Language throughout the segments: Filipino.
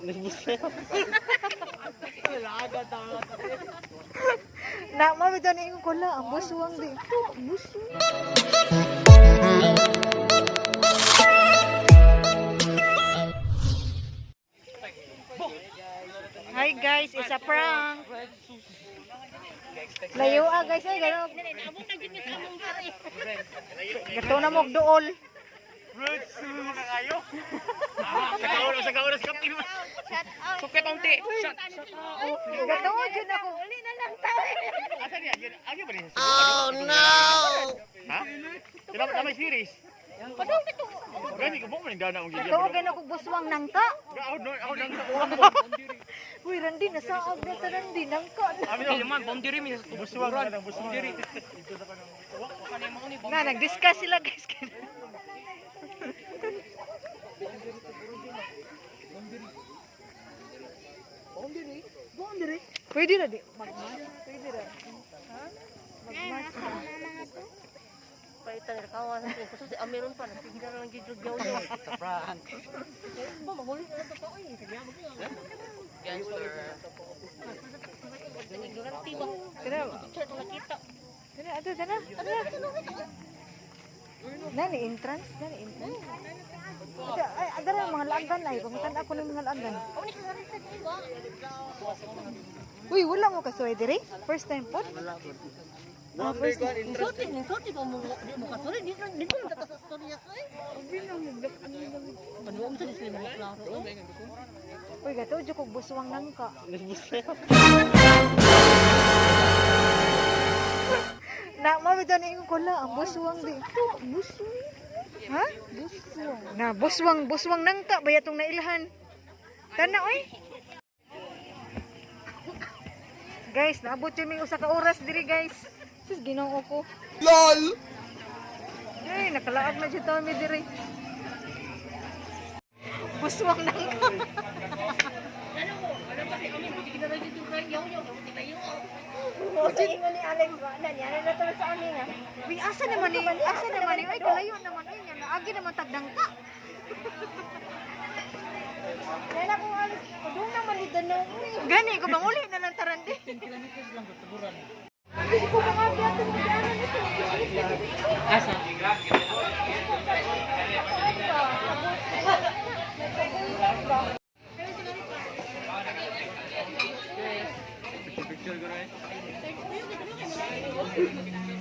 Na mo bitaw ni ko la ang buswang di ko buswang. Hi guys, it's a prank. Layo guys ay gano. Gato na mo dool. Sa kaon sa kapin. Suket ang ti. Gato jud ako uli na lang tayo. Asa niya? Agi ba niya? Oh no! Ha? Sila na may series. Padong dito. Gani ko mo man dana ang gilya. Gato gano ko buswang nangka. Ako nang sa uwan. Uy Randy nasaag na ta Randy nangka. Amin man boundary mi buswang na buswang diri. Na nag-discuss sila guys. Boundary. Pwede na di. Magmas. Pwede na. Ha? Magmas. Paitan na kawan ko kasi si Amiron pa nagtigil lang gid jud daw. Sa prank. Ba mahuli na to ko eh. Sabi mo ko. Gangster. Garanti ba? Kada. Chat nakita. Kada ato kana. Nani entrance? Nani entrance? Ay, agara mga laagan ay. Pangutan ako ng mga laagan. Oh ni kasari sa diwa. Uy, wala mo kasuway diri? First time po? First time. Insulti pa mo di mo kasuri di mo ta sa storya ko eh. Manuom sa display mo klaro. Uy, gato jud kog buswang nangka. Na mo bitaw ni ko la ang buswang di ko buswang. Ha? Buswang. Na buswang nangka baya tong nailhan. Tana oy. Guys, naabot jud mi usa ka oras diri guys. Sus Ginoo ko. LOL! Ay, nakalaag na jud tayo mi diri. Buswang nangka. Ano ba si Amin di na rin dito kay yaw di kayo. Sa ingon ni Alex ba? Nani ana na to sa amin ha. Uy, asa naman ni? Ay, kalayo naman ay nga. Naagi naman tagdangka. Kaya ko alis, kudong naman ni Danaw. Gani ko bang uli na lang tarandi. Hindi ko mga biyato mo diyan nito. Asa? Picture ko rin.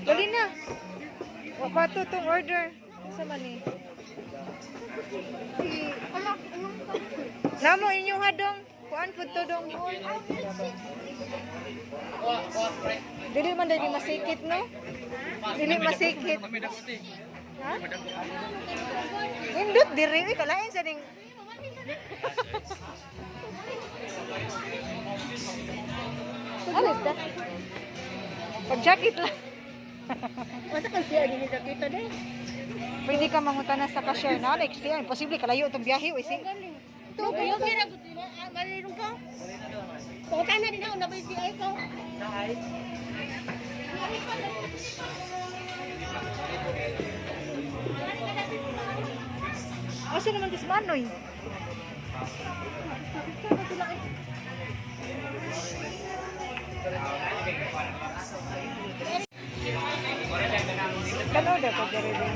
Dali na. Wa pa to tong order. Sa man ni? Si Namo inyong hadong kuan pud to dong. Dili man dali masikit no? Dili masikit. Ha? Indot diri uy kalain sa ning. Ano ito? Pag-jacket lang. Masa kan siya din kita deh. Pwede ka mangutana sa cashier na. Like siya, imposible kalayo itong biyahe. Uy, si. Tuh kayo kira galing ko. Pagka na din ako nabay si ay ko. Asa naman tis Manoy? Kano daw ko dere din?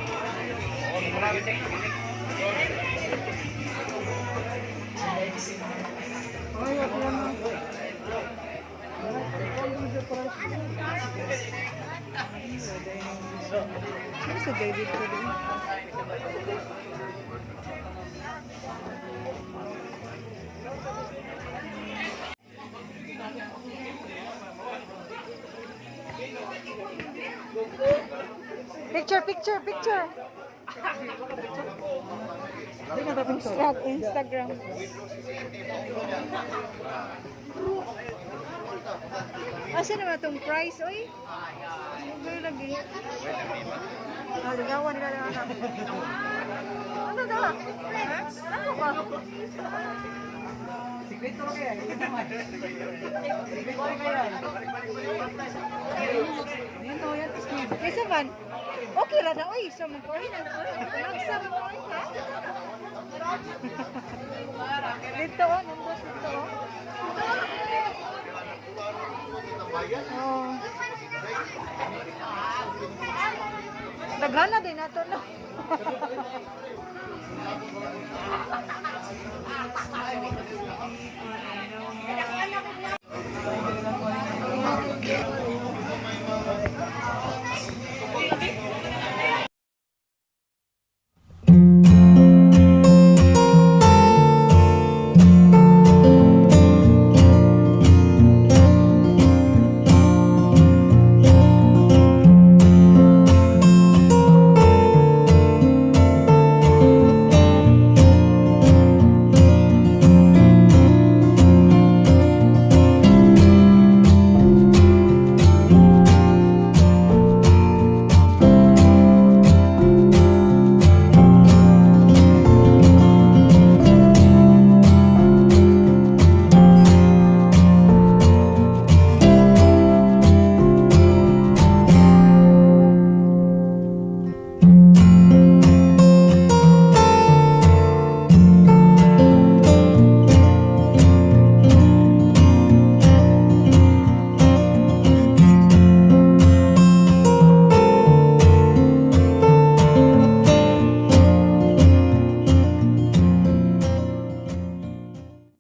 Ay, wala mo. Ano si David ko din? Picture. Instagram. Asa naman itong price, oy? Ano lagi? Ligawan nila na anak. Ano daw? Ha? Ano ba? Sikreto lang kaya. Kaysa man? Okay ra na, oy. So, mag-order na. Nagsama mo, ha? Dito oh, numbers dito oh. Oh. Daghana din nato no.